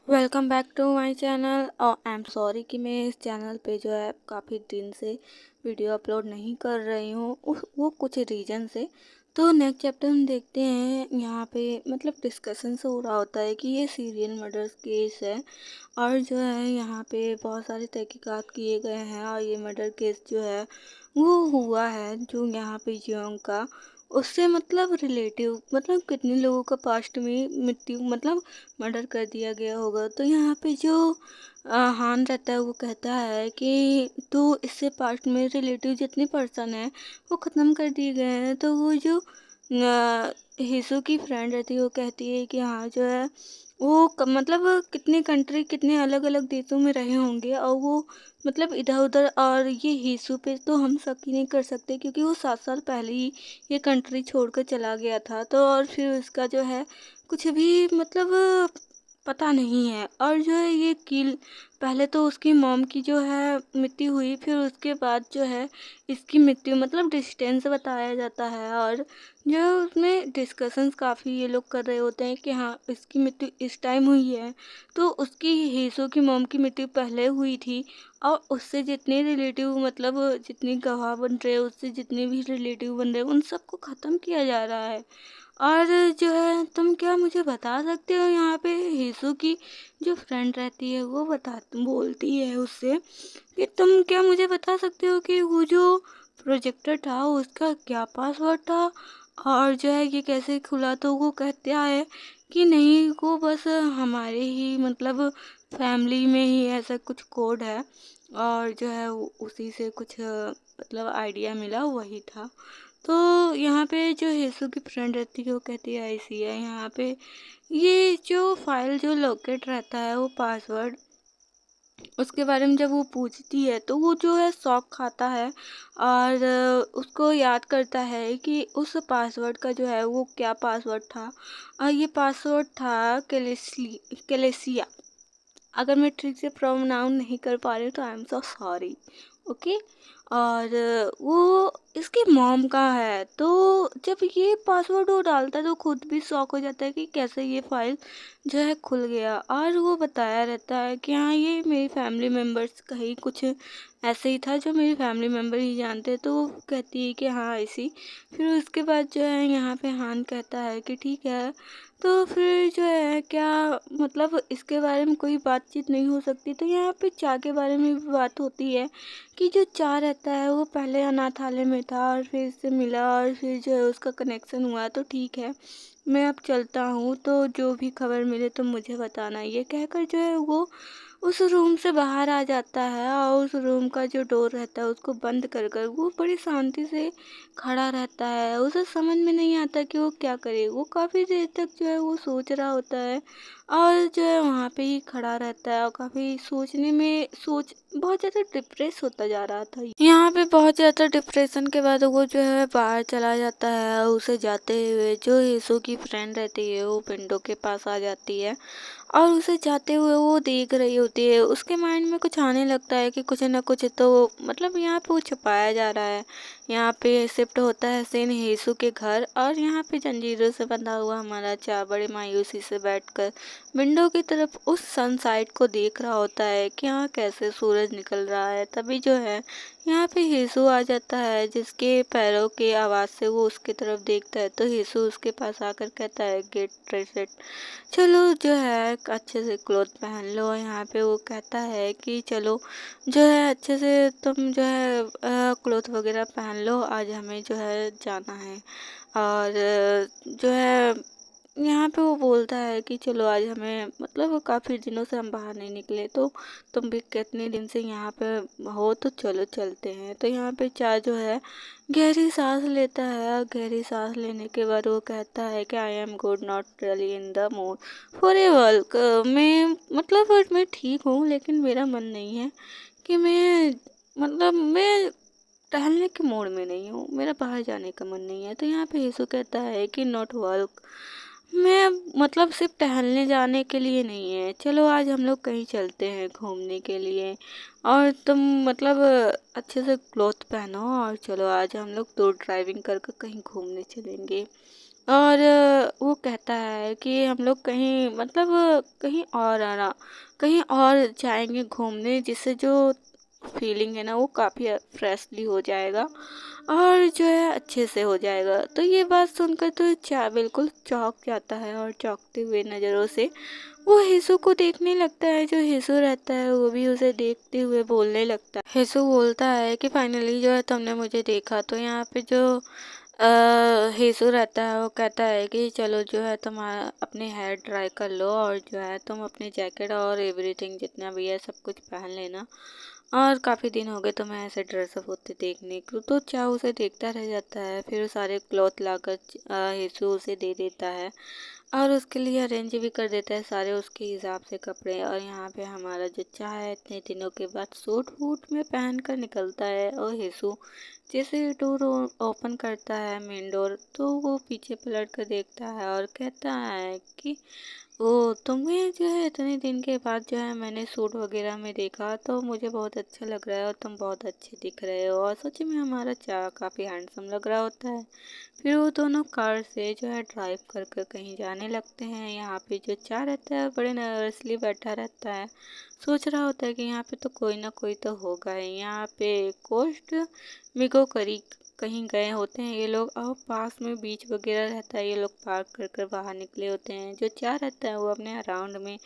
Welcome back to my channel. और I am sorry कि मैं इस चैनल पे जो है काफ़ी दिन से वीडियो अपलोड नहीं कर रही हूँ। वो कुछ रीज़न से। तो नेक्स्ट चैप्टर हम देखते हैं। यहाँ पे मतलब डिस्कशन से हो रहा होता है कि ये सीरियल मर्डर्स केस है और जो है यहाँ पे बहुत सारे तहकीकात किए गए हैं और ये मर्डर केस जो है वो हुआ है जो यहाँ पे जियोंग का उससे मतलब रिलेटिव मतलब कितने लोगों का पास्ट में मृत्यु मतलब मर्डर कर दिया गया होगा। तो यहाँ पे जो हान रहता है वो कहता है कि तो इससे पास्ट में रिलेटिव जितने पर्सन हैं वो ख़त्म कर दिए गए हैं। तो वो जो हिसू की फ्रेंड रहती है वो कहती है कि हाँ जो है वो मतलब कितने कंट्री कितने अलग अलग देशों में रहे होंगे और वो मतलब इधर उधर। और ये हिसू पे तो हम शक ही नहीं कर सकते क्योंकि वो 7 साल पहले ही ये कंट्री छोड़कर चला गया था। तो और फिर उसका जो है कुछ भी मतलब पता नहीं है। और जो है ये किल पहले तो उसकी मॉम की जो है मृत्यु हुई फिर उसके बाद जो है इसकी मृत्यु मतलब डिस्टेंस बताया जाता है। और जो है उसमें डिस्कशंस काफ़ी ये लोग कर रहे होते हैं कि हाँ इसकी मृत्यु इस टाइम हुई है तो उसकी हीसो की मॉम की मृत्यु पहले हुई थी। और उससे जितने रिलेटिव मतलब जितने गवाह बन रहे हैं उससे जितने भी रिलेटिव बन रहे हैं उन सबको ख़त्म किया जा रहा है। और जो है तुम क्या मुझे बता सकते हो यहाँ पे हीसू की जो फ्रेंड रहती है वो बोलती है उससे कि तुम क्या मुझे बता सकते हो कि वो जो प्रोजेक्टर था उसका क्या पासवर्ड था और जो है ये कैसे खुला। तो वो कहता है कि नहीं वो बस हमारे ही मतलब फैमिली में ही ऐसा कुछ कोड है और जो है उसी से कुछ मतलब आइडिया मिला वही था। तो यहाँ पे जो हेसू की फ्रेंड रहती है वो कहती है ऐसी है यहाँ पे ये जो फाइल जो लोकेट रहता है वो पासवर्ड उसके बारे में जब वो पूछती है तो वो जो है शॉक खाता है और उसको याद करता है कि उस पासवर्ड का जो है वो क्या पासवर्ड था। और ये पासवर्ड था केलेसिया। अगर मैं ठीक से प्रोनाउंस नहीं कर पा रही हूँ तो I am so sorry. Okay. और वो इसकी मॉम का है। तो जब ये पासवर्ड वो डालता है तो खुद भी शॉक हो जाता है कि कैसे ये फाइल जो है खुल गया। और वो बताया रहता है कि हाँ ये मेरी फैमिली मेम्बर्स का ही कुछ ऐसे ही था जो मेरी फैमिली मेम्बर ही जानते हैं। तो वो कहती है कि हाँ ऐसी। फिर उसके बाद जो है यहाँ पे हान कहता है कि ठीक है तो फिर जो है क्या मतलब इसके बारे में कोई बातचीत नहीं हो सकती। तो यहाँ पे चा के बारे में भी बात होती है कि जो चा रहता है वो पहले अनाथालय में था और फिर इससे मिला और फिर जो है उसका कनेक्शन हुआ। तो ठीक है मैं अब चलता हूँ तो जो भी खबर मिले तो मुझे बताना। ये कहकर जो है वो उस रूम से बाहर आ जाता है और उस रूम का जो डोर रहता है उसको बंद कर कर वो बड़ी शांति से खड़ा रहता है। उसे समझ में नहीं आता कि वो क्या करे। वो काफ़ी देर तक जो है वो सोच रहा होता है और जो है वहाँ पे ही खड़ा रहता है और काफ़ी सोचने में सोच बहुत ज़्यादा डिप्रेस होता जा रहा था। यहाँ पे बहुत ज़्यादा डिप्रेशन के बाद वो जो है बाहर चला जाता है और उसे जाते हुए जो यीशु की फ्रेंड रहती है वो विंडो के पास आ जाती है और उसे जाते हुए वो देख रही होती है। उसके माइंड में कुछ आने लगता है कि कुछ ना कुछ तो मतलब यहाँ पे वो छुपाया जा रहा है। यहाँ पे शिफ्ट होता है सीन यीशु के घर और यहाँ पे जंजीरों से बंधा हुआ हमारा चा बड़े मायूसी से बैठकर विंडो की तरफ उस सनसाइड को देख रहा होता है कि यहाँ कैसे सूरज निकल रहा है। तभी जो है यहाँ पे यीशु आ जाता है जिसके पैरों के आवाज़ से वो उसकी तरफ देखता है। तो यीशु उसके पास आकर कहता है गेट ड्रेसेड चलो जो है अच्छे से क्लोथ पहन लो। यहाँ पे वो कहता है कि चलो जो है अच्छे से तुम जो है क्लोथ वगैरह पहन लो आज हमें जो है जाना है। और जो है यहाँ पे वो बोलता है कि चलो आज हमें मतलब काफ़ी दिनों से हम बाहर नहीं निकले तो तुम भी कितने दिन से यहाँ पे हो तो चलो चलते हैं। तो यहाँ पे चा जो है गहरी सांस लेता है और गहरी सांस लेने के बाद वो कहता है कि I am good not really in the mood for a work. मैं मतलब मैं ठीक हूँ लेकिन मेरा मन नहीं है कि मैं टहलने के मूड में नहीं हूँ। मेरा बाहर जाने का मन नहीं है। तो यहाँ पे यीशु कहता है कि नॉट वर्क मैं मतलब सिर्फ टहलने जाने के लिए नहीं है। चलो आज हम लोग कहीं चलते हैं घूमने के लिए और तुम मतलब अच्छे से क्लॉथ पहनो और चलो आज हम लोग दूर ड्राइविंग करके कहीं घूमने चलेंगे। और वो कहता है कि हम लोग कहीं मतलब कहीं और आना कहीं और जाएंगे घूमने, जिससे जो फीलिंग है ना वो काफ़ी फ्रेशली हो जाएगा और जो है अच्छे से हो जाएगा। तो ये बात सुनकर तो चा बिल्कुल चौंक जाता है और चौंकते हुए नज़रों से वो हेसू को देखने लगता है। जो हेसू रहता है वो भी उसे देखते हुए बोलने लगता है। हेसू बोलता है कि फाइनली जो है तुमने मुझे देखा। तो यहाँ पे जो हेसू रहता है वो कहता है कि चलो जो है तुम अपने हेयर ड्राई कर लो और जो है तुम अपनी जैकेट और एवरीथिंग जितना भी है सब कुछ पहन लेना, और काफ़ी दिन हो गए तुम्हें ऐसे ड्रेसअप होते देखने को। तो चाव उसे देखता रह जाता है। फिर वो सारे क्लॉथ लाकर हेसू उसे दे देता है और उसके लिए अरेंज भी कर देता है सारे उसके हिसाब से कपड़े। और यहाँ पे हमारा जो चाह है इतने दिनों के बाद सूट वूट में पहन कर निकलता है। और हेसू जैसे डोर ओपन करता है मेन डोर, तो वो पीछे पलट कर देखता है और कहता है कि ओ तुम्हें जो है इतने दिन के बाद जो है मैंने सूट वगैरह में देखा तो मुझे बहुत अच्छा लग रहा है और तुम बहुत अच्छे दिख रहे हो। और सच में हमारा चाह काफ़ी हैंडसम लग रहा होता है। फिर वो दोनों कार से जो है ड्राइव कर कर कहीं जाने लगते हैं। यहाँ पे जो चाह रहता है बड़े नर्वसली बैठा रहता है, सोच रहा होता है कि यहाँ पे तो कोई ना कोई तो होगा ही। यहाँ पे कोस्ट मिगो करी कहीं गए होते हैं ये लोग और पास में बीच वगैरह रहता है। ये लोग पार्क कर कर बाहर निकले होते हैं। जो चाह रहता है वो अपने अराउंड में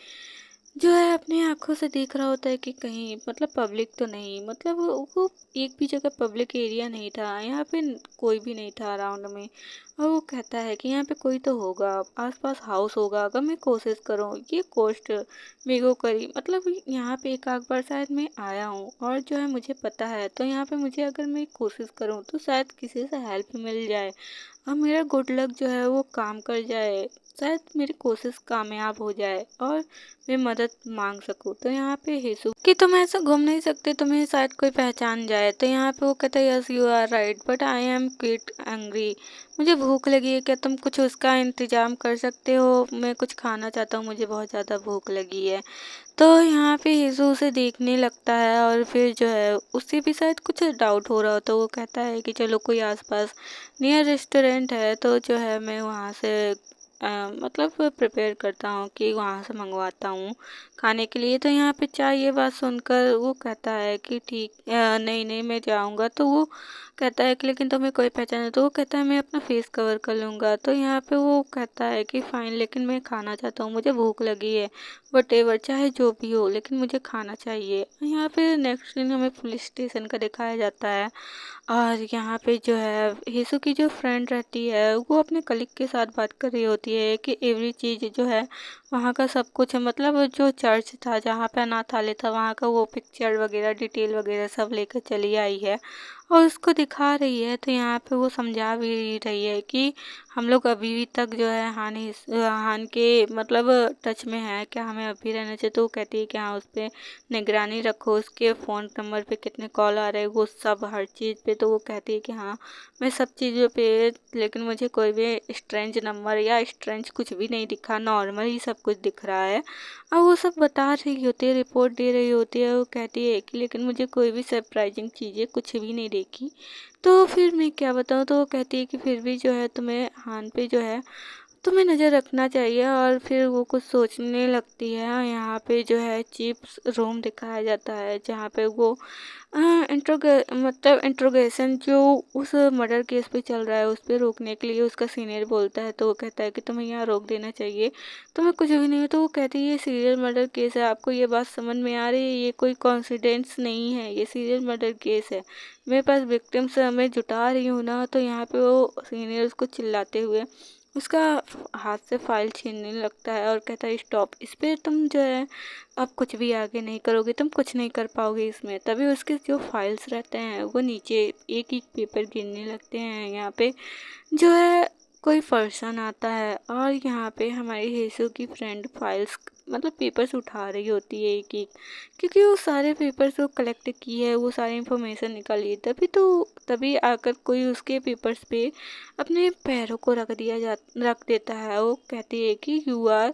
जो है अपनी आंखों से देख रहा होता है कि कहीं मतलब पब्लिक तो नहीं, मतलब वो एक भी जगह पब्लिक एरिया नहीं था, यहाँ पे कोई भी नहीं था अराउंड में। और वो कहता है कि यहाँ पे कोई तो होगा, आसपास हाउस होगा अगर मैं कोशिश करूँ। ये कोस्ट मेगो करी मतलब यहाँ पे एक आध बार शायद मैं आया हूँ और जो है मुझे पता है, तो यहाँ पे मुझे अगर मैं कोशिश करूँ तो शायद किसी से हेल्प मिल जाए और मेरा गुड लक जो है वो काम कर जाए, शायद मेरी कोशिश कामयाब हो जाए और मैं मदद मांग सकूँ। तो यहाँ पे हेसु कि तुम ऐसा घूम नहीं सकते, तुम्हें शायद कोई पहचान जाए। तो यहाँ पे वो कहता है yes you are right but I am quite angry, मुझे भूख लगी है, क्या तुम कुछ उसका इंतजाम कर सकते हो? मैं कुछ खाना चाहता हूँ, मुझे बहुत ज़्यादा भूख लगी है। तो यहाँ पे यीशु उसे देखने लगता है और फिर जो है उससे भी शायद कुछ डाउट हो रहा हो, तो वो कहता है कि चलो कोई आसपास नियर रेस्टोरेंट है तो जो है मैं वहाँ से मतलब प्रिपेयर करता हूँ कि वहाँ से मंगवाता हूँ खाने के लिए। तो यहाँ पे चाय ये बात सुनकर वो कहता है कि ठीक नहीं नहीं मैं जाऊँगा। तो वो कहता है कि लेकिन तुम्हें कोई पहचान है? तो वो कहता है मैं अपना फेस कवर कर लूँगा। तो यहाँ पे वो कहता है कि फ़ाइन लेकिन मैं खाना चाहता हूँ, मुझे भूख लगी है, वटेवर चाहे जो भी हो लेकिन मुझे खाना चाहिए। यहाँ पे नेक्स्ट सीन हमें पुलिस स्टेशन का दिखाया जाता है और यहाँ पे जो है यीशु की जो फ्रेंड रहती है वो अपने कलीग के साथ बात कर रही होती है कि एवरी चीज़ जो है वहाँ का सब कुछ है, मतलब जो चर्च था जहाँ पे अनाथालय था वहाँ का वो पिक्चर वगैरह डिटेल वगैरह सब लेकर चली आई है और उसको दिखा रही है। तो यहाँ पे वो समझा भी रही है कि हम लोग अभी भी तक जो है हान के मतलब टच में है, क्या हमें अभी रहना चाहिए? तो वो कहती है कि हाँ उस पर निगरानी रखो, उसके फ़ोन नंबर पे कितने कॉल आ रहे हैं वो सब हर चीज़ पे। तो वो कहती है कि हाँ मैं सब चीज़ों पे, लेकिन मुझे कोई भी स्ट्रेंज नंबर या स्ट्रेंज कुछ भी नहीं दिखा, नॉर्मल ही सब कुछ दिख रहा है। और वो सब बता रही होती है, रिपोर्ट दे रही होती है। वो कहती है कि लेकिन मुझे कोई भी सरप्राइजिंग चीज़ें कुछ भी नहीं देखी। तो फिर मैं क्या बताऊँ? तो वो कहती है कि फिर भी जो है तुम्हें हान पे जो है तुम्हें नज़र रखना चाहिए। और फिर वो कुछ सोचने लगती है। यहाँ पे जो है चिप्स रूम दिखाया जाता है जहाँ पे वो मतलब इंट्रोगेशन जो उस मर्डर केस पे चल रहा है उस पर रोकने के लिए उसका सीनियर बोलता है। तो वो कहता है कि तुम्हें यहाँ रोक देना चाहिए, तुम्हें कुछ भी नहीं है। तो वो कहती है ये सीरियल मर्डर केस है, आपको ये बात समझ में आ रही है? ये कोई कॉन्सिडेंस नहीं है, ये सीरियल मर्डर केस है, मेरे पास विक्टिम्स मैं जुटा रही हूँ ना। तो यहाँ पे वो सीनियर उसको चिल्लाते हुए उसका हाथ से फाइल छीनने लगता है और कहता है स्टॉप, इस पे तुम जो है अब कुछ भी आगे नहीं करोगे, तुम कुछ नहीं कर पाओगे इसमें। तभी उसके जो फाइल्स रहते हैं वो नीचे एक एक पेपर गिरने लगते हैं। यहाँ पे जो है कोई पर्सन आता है और यहाँ पे हमारी हेसू की फ्रेंड फाइल्स मतलब पेपर्स उठा रही होती है एक एक, क्योंकि वो सारे पेपर्स को कलेक्ट की है, वो सारी इंफॉर्मेशन निकाली है। तभी आकर कोई उसके पेपर्स पे अपने पैरों को रख देता है। वो कहती है कि यू आर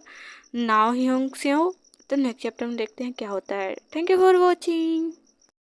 नाउ ह्योंग स्यो। तो नेक्स्ट चैप्टर में देखते हैं क्या होता है। Thank you for watching.